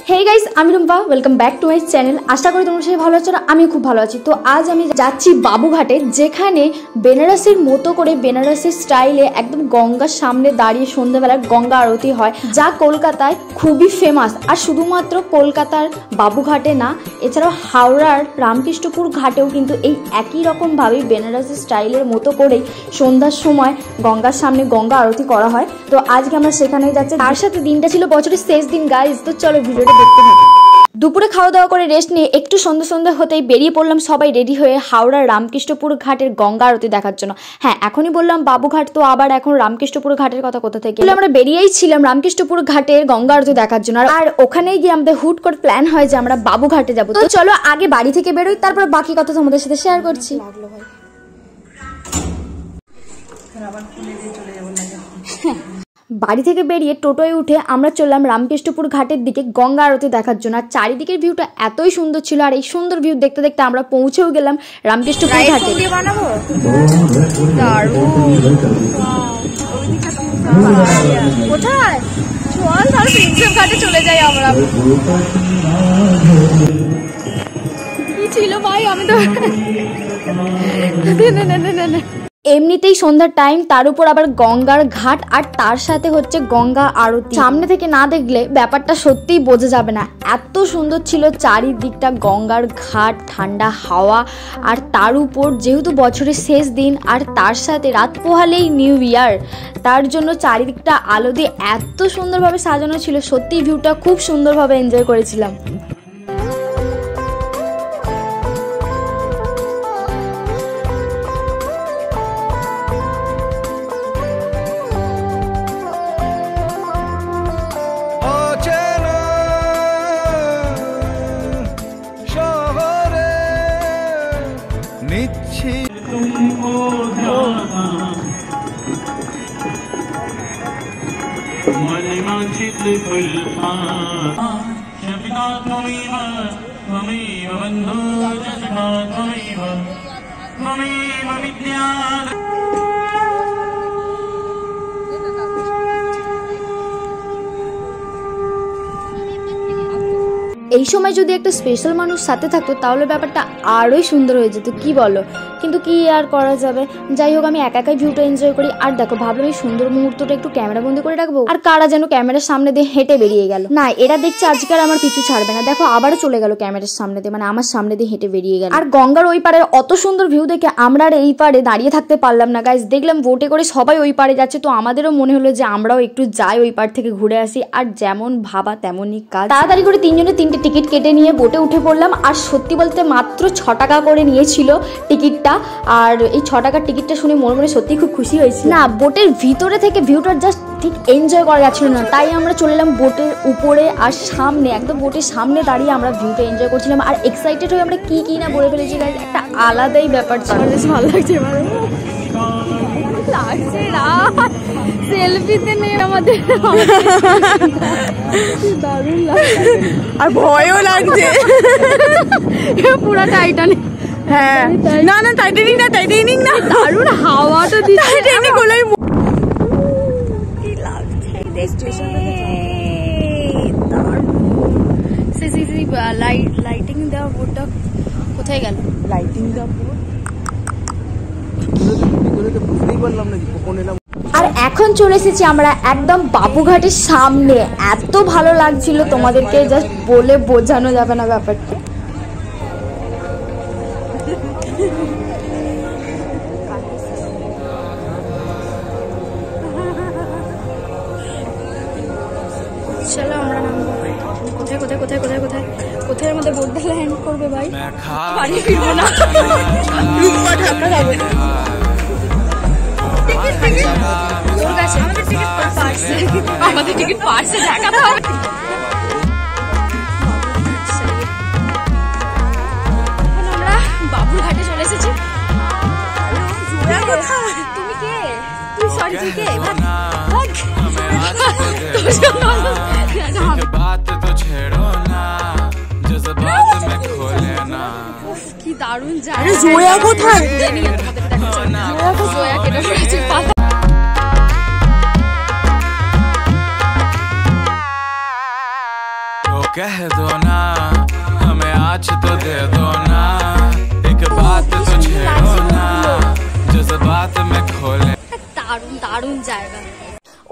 हे guys আমি Rumpa welcome back to my channel. আশা করি তোমরা সবাই ভালো আছো। আমি খুব ভালো আছি। তো আজ আমি যাচ্ছি বাবুঘাটে, যেখানে বেনারসের মতো করে বেনারসের স্টাইলে একদম গঙ্গার সামনে দাঁড়িয়ে সন্ধ্যাবেলা গঙ্গা আরতি হয়, যা কলকাতায় খুবই ফেমাস। আর শুধুমাত্র কলকাতার বাবুঘাটে না, এছাড়াও হাওড়ার রামকৃষ্ণপুর ঘাটেও কিন্তু এই একই রকমভাবে বেনারসের স্টাইলের মতো করেই সন্ধ্যার সময় গঙ্গার সামনে গঙ্গা আরতি করা হয়। তো আজকে আমরা সেখানেই যাচ্ছি। তার সাথে দিনটা ছিল বছরের শেষ দিন গাইস। তো চলো ভিডিওটা দেখতে থাকি। দুপুরে খাওয়া দাওয়া করে রেস্ট নিয়ে একটু সন্ধ্যা হতেই বেরিয়ে পড়লাম সবাই রেডি হয়ে হাওড়ার রামকৃষ্ণপুর ঘাটের গঙ্গা আরতি দেখার জন্য। হ্যাঁ, এখনই বললাম বাবুঘাট, তো আবার এখন রামকৃষ্ণপুর ঘাটের কথা কোথা থেকে। আমরা বেরিয়েই ছিলাম রামকৃষ্ণপুর ঘাটের গঙ্গা আরতি দেখার জন্য। আর ওখানেই গিয়ে আমাদের হুট করে প্ল্যান হয় যে আমরা বাবুঘাটে যাবো। তো চলো আগে বাড়ি থেকে বেরোই, তারপর বাকি কথা তোমাদের সাথে শেয়ার করছি। বাড়ি থেকে বেরিয়ে টোটোয় উঠে আমরা চললাম রামকৃষ্ণপুর ঘাটের দিকে গঙ্গা আরতি দেখার জন্য। আর চারিদিকের ভিউটা এতই সুন্দর ছিল, আর এই সুন্দর ভিউ দেখতে দেখতে আমরা পৌঁছেও গেলাম রামকৃষ্ণপুর ঘাটে। কোথায় ঘাটে চলে যাই আমরা। কি ছিল ভাই, আমি তো এমনিতেই সন্ধ্যার টাইম, তার উপর আবার গঙ্গার ঘাট, আর তার সাথে হচ্ছে গঙ্গা আরতি। সামনে থেকে না দেখলে ব্যাপারটা সত্যিই বোঝা যাবে না। এত সুন্দর ছিল চারিদিকটা, গঙ্গার ঘাট, ঠান্ডা হাওয়া, আর তার উপর যেহেতু বছরের শেষ দিন, আর তার সাথে রাত পোহালেই নিউ ইয়ার, তার জন্য চারিদিকটা আলো দিয়ে এত সুন্দরভাবে সাজানো ছিল। সত্যি ভিউটা খুব সুন্দরভাবে এনজয় করেছিলাম। এই সময় যদি একটা স্পেশাল মানুষ সাথে থাকতো তাহলে ব্যাপারটা আরোই সুন্দর হয়ে যেত, কি বলো? কিন্তু কি আর করা যাবে। যাই হোক, আমি একাই ভিউটা এনজয় করি। আর দেখো, ভাবলাম এই সুন্দর মুহূর্তটা একটু ক্যামেরা বন্দি করে রাখবো। আর কারা যেন ক্যামেরার সামনে দিয়ে হেঁটে বেরিয়ে গেল। না, এরা দেখছে আজকাল আমার পিছু ছাড়বে না। দেখো আবারও চলে গেল ক্যামেরার সামনে দিয়ে, মানে আমার সামনে দিয়ে হেঁটে বেরিয়ে গেল। আর গঙ্গার ওই পারের অত সুন্দর ভিউ দেখে আমরা আর এই পারে দাঁড়িয়ে থাকতে পারলাম না গাইস। দেখলাম বোটে করে সবাই ওই পারে যাচ্ছে, তো আমাদেরও মনে হলো যে আমরাও একটু যাই ওই পার থেকে ঘুরে আসি। আর যেমন ভাবা তেমনই কাজ। তাড়াতাড়ি করে তিনজনে তিনটে টিকিট কেটে নিয়ে বোটে উঠে পড়লাম। আর সত্যি বলতে মাত্র 6 টাকা করে নিয়েছিল টিকিটটা। আর এই 6 টাকার টিকিটটা শুনে মনে সত্যি খুব খুশি হয়েছিল। না, বোটের ভিতরে থেকে ভিউটা জাস্ট ঠিক এনজয় করা যাচ্ছিল না, তাই আমরা চলে এলাম বোটের উপরে। আর সামনে একদম বোটের সামনে দাঁড়িয়ে আমরা ভিউটা এনজয় করছিলাম। আর এক্সাইটেড হয়ে আমরা কি না বলে ফেলেছি, একটা আলাদাই ব্যাপার ছিল। বেশ ভালো লাগছে, সেলফিতে নেই আমাদের, দারুণ লাগছে। আর ভয়ও লাগছে পুরা টাইটানিক। হ্যাঁ, না না টাইটানিক না, টাইটানিক না, দারুণ হাওয়াটা দিচ্ছে। টাইটানিক হলোই কি লাগছে দেখতে। লাইটিং দেওয়া বোর্ডটা কোথায় গেল? লাইটিং দেওয়া বোর্ড আর এখন চলে এসেছি আমরা একদম বাবুঘাটের সামনে। এত ভালো লাগছিল, তোমাদেরকে জাস্ট বলে বোঝানো যাবে না ব্যাপারটা। চলো আমরা নামবো। কোথায় কোথায় কোথায় কোথায় কোথায় কোথায় আমাদের বোটটা ল্যান্ড করবে ভাই? বাড়ি ফিরবো না, রুম্পা ঢাকা যাবে। আমাদের টিকিট পার্সে দেখাতে হবে। আমরা বাবুঘাটে চলে এসেছি। তুমি কে? তুই সরি, তুই কে? কি দারুণ জায়গা। জয়া কোথায়? জয়া কেটে পড়েছে। कह दो ना हमें आज तो दे दो ना एक बात तो छेड़ो ना जज्बात में खोले। দারুণ দারুণ জায়গা।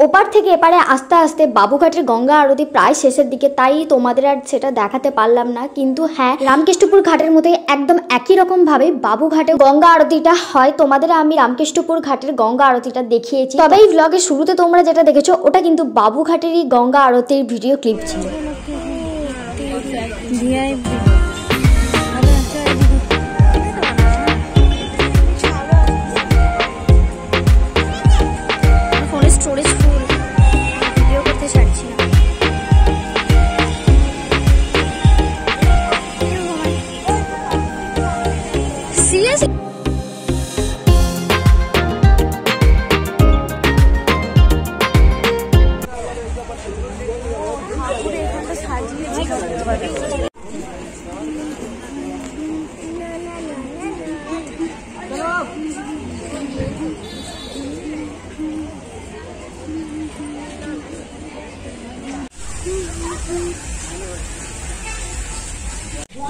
ওপার থেকে এপারে আস্তে আস্তে বাবুঘাটের গঙ্গা আরতি প্রায় শেষের দিকে, তাই তোমাদের আর সেটা দেখাতে পারলাম না। কিন্তু হ্যাঁ, রামকৃষ্ণপুর ঘাটের মধ্যে একদম একই রকম ভাবে বাবুঘাটে গঙ্গা আরতিটা হয়। তোমাদের আমি রামকৃষ্ণপুর ঘাটের গঙ্গা আরতিটা দেখিয়েছি, তবে এই ব্লগের শুরুতে তোমরা যেটা দেখেছো ওটা কিন্তু বাবুঘাটেরই গঙ্গা আরতির ভিডিও ক্লিপ ছিল।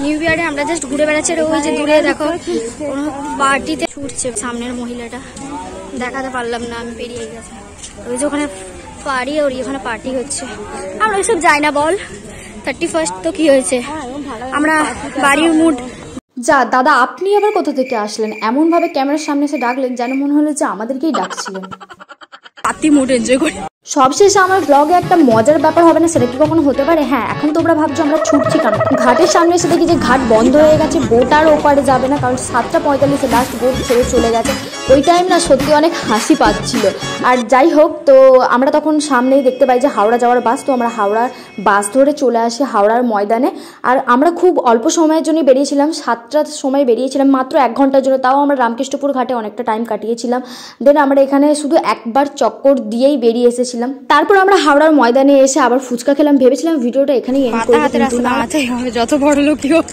নিউ ইয়ারে আমরা জাস্ট ঘুরে বেড়াচ্ছি। ওই যে দূরে দেখো পার্টিতে ছুটছে সামনের মহিলাটা, দেখাতে পারলাম না, আমি পেরিয়ে গেছে। ওই যে ওখানে পার্টি, ওর ওখানে পার্টি হচ্ছে। আমরা ওইসব যাই না, বল 31st তো কি হয়েছে, আমরা বাড়ির মুড। যা দাদা, আপনি আবার কোথা থেকে আসলেন? এমন ভাবে ক্যামেরার সামনে এসে ডাকলেন যেন মনে হলো যে আমাদেরকেই ডাকছিলেন। পার্টি মুড এনজয় করি। সবশেষে আমার ব্লগে একটা মজার ব্যাপার হবে না, সেটা কি কখনো হতে পারে? হ্যাঁ, এখন তোমরা ভাবছো আমরা ছুটছি কেন। ঘাটের সামনে এসে দেখি যে ঘাট বন্ধ হয়ে গেছে, বোট আর ওপারে যাবে না, কারণ 7:45 লাস্ট বোট ছেড়ে চলে গেছে। ওই টাইম না সত্যি অনেক হাসি পাচ্ছিল। আর যাই হোক, তো আমরা তখন সামনেই দেখতে পাই যে হাওড়া যাওয়ার বাস, তো আমরা হাওড়ার বাস ধরে চলে আসি হাওড়ার ময়দানে। আর আমরা খুব অল্প সময়ের জন্য বেরিয়েছিলাম, 7টার সময় বেরিয়েছিলাম, মাত্র 1 ঘন্টার জন্য। তাও আমরা রামকৃষ্ণপুর ঘাটে অনেকটা টাইম কাটিয়েছিলাম। দেন আমরা এখানে শুধু একবার চক্কর দিয়েই বেরিয়ে এসেছিলাম। তারপর আমরা হাওড়ার ময়দানে এসে আবার ফুচকা খেলাম। ভেবেছিলাম ভিডিওটা এখানেই এন্ড করব, যত বড় লোকই হোক।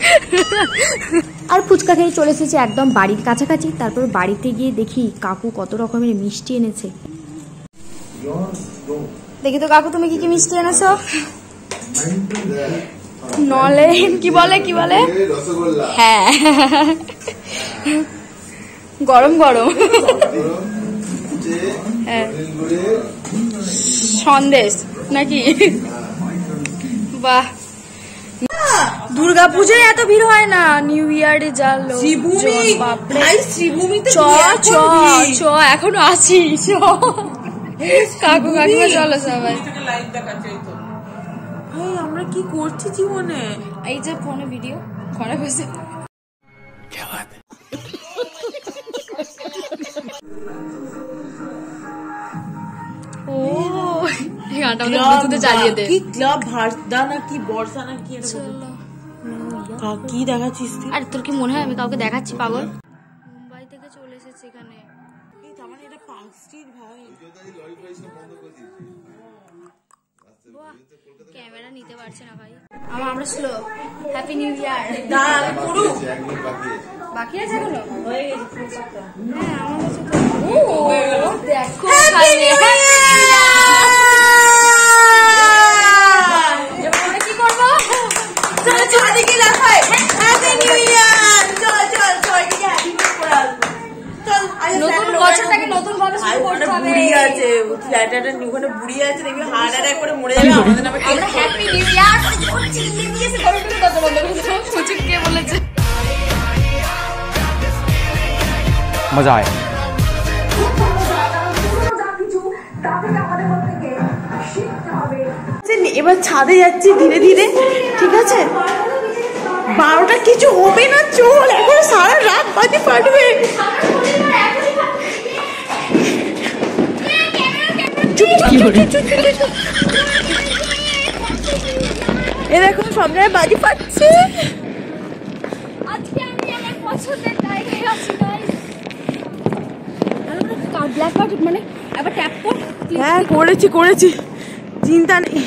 আর ফুচকা খেয়ে চলে এসেছি একদম বাড়ির কাছাকাছি। তারপর বাড়িতে গিয়ে দেখি কাকু কত রকমের মিষ্টি এনেছে। দেখি তো কাকু, তুমি কি কি মিষ্টি এনেছো? নলে কি বলে হ্যাঁ, গরম গরম সন্দেশ নাকি? বাহ, দুর্গাপূজায় এত ভিড় হয় না, নিউ ইয়ারে যা লোক। এখনো আছি, কাকু কাকিমা চলো সবাই। আমরা কি করছি জীবনে? এই যে ফোনে ভিডিও, ঘরে বসে। ও গানটা আমাদের ব্লুটুথে চালিয়ে দে। কি ক্লাব ভার্দা না কি বর্ষা না কি কি দেখাচ্ছিস তুই? আর তোর কি মনে হয় আমি কাউকে দেখাচ্ছি পাগল? মুম্বাই থেকে চলে এসেছে এখানে। এটা পার্ক স্ট্রিট ভাই। ক্যামেরা নিতে পারছে না ভাই। আমরা স্লো। Happy new year. বাকি আছে এখনো? হয়ে গেছে। হ্যাঁ, আমার কাছে তো দেখো কি করবো? নতুন বছরটাকে নতুন ভাবে শুরু করতে হবে। বুড়ি আছে, ওখানে বুড়ি আছে, দেখবি হার্ট অ্যাটাক করে মরে যাবে। আমাদের নামে আমরা হ্যাপি নিউ ইয়ার চিল্লি দিয়েছে, গরুটা কত বন্ধ করছো? সুচিক কে বলেছে? মজা আয়। এবার ছাদে যাচ্ছি ধীরে ধীরে, ঠিক আছে? 12টা কিছু হবে না, চল, এখন সারা রাত বাজে ফাটবে। এ দেখো সব জায়গায় বাজি ফাটছে। আজকে আমি আমার পছন্দের জায়গায় আছি গাইস। ব্ল্যাক কার্ড মানে আবার ট্যাপ কর। হ্যাঁ করেছি, চিন্তা নেই।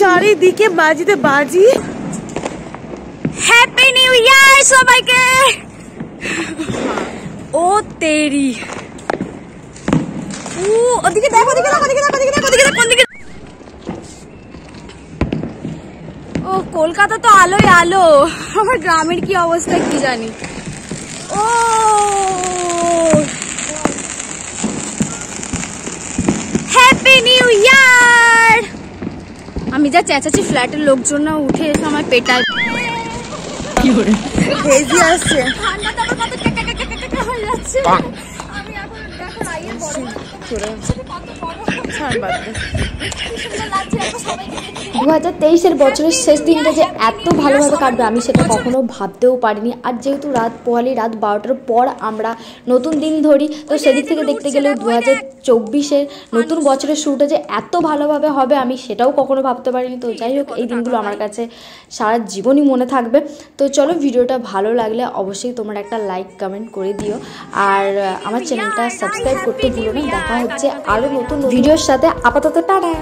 চারিদিকে বাজিতে বাজি। হ্যাপি নিউ ইয়ার সবাইকে। ও তেরি, ওদিকে দেখো, ওদিকে দেখো, ওদিকে দেখো, ওদিকে দেখো, ওদিকে দেখো, ওদিকে। ও কলকাতা তো আলোয় আলো, আমার গ্রামের কি অবস্থা কি জানি। ও হ্যাপি নিউ ইয়ার। আমি যা চেঁচাচ্ছি ফ্ল্যাটের লোকজন না উঠে এসে আমার পেটায়। কি করে ভেজি আসছে ঠান্ডাতে আমার কত ক্যাকা ক্যাকা ক্যাকা হয়ে যাচ্ছে। আমি এখন দেখো রাইয়ের বড় কত বড় ছাড় বাদ দে। কি সুন্দর লাগছে দেখো সবাইকে। 2023-এর বছরের শেষ দিনটা যে এত ভালোভাবে কাটবে আমি সেটা কখনো ভাবতেও পারিনি। আর যেহেতু রাত 12টার পর আমরা নতুন দিন ধরি, তো সেদিক থেকে দেখতে গেলে 2024-এর নতুন বছরের শুরুটা যে এত ভালোভাবে হবে আমি সেটাও কখনো ভাবতে পারিনি। তো যাই হোক, এই দিনগুলো আমার কাছে সারা জীবনই মনে থাকবে। তো চলো, ভিডিওটা ভালো লাগলে অবশ্যই তোমরা একটা লাইক কমেন্ট করে দিও, আর আমার চ্যানেলটা সাবস্ক্রাইব করতে ভুলো না। দেখা হচ্ছে আরও নতুন ভিডিওর সাথে। আপাতত টাটা।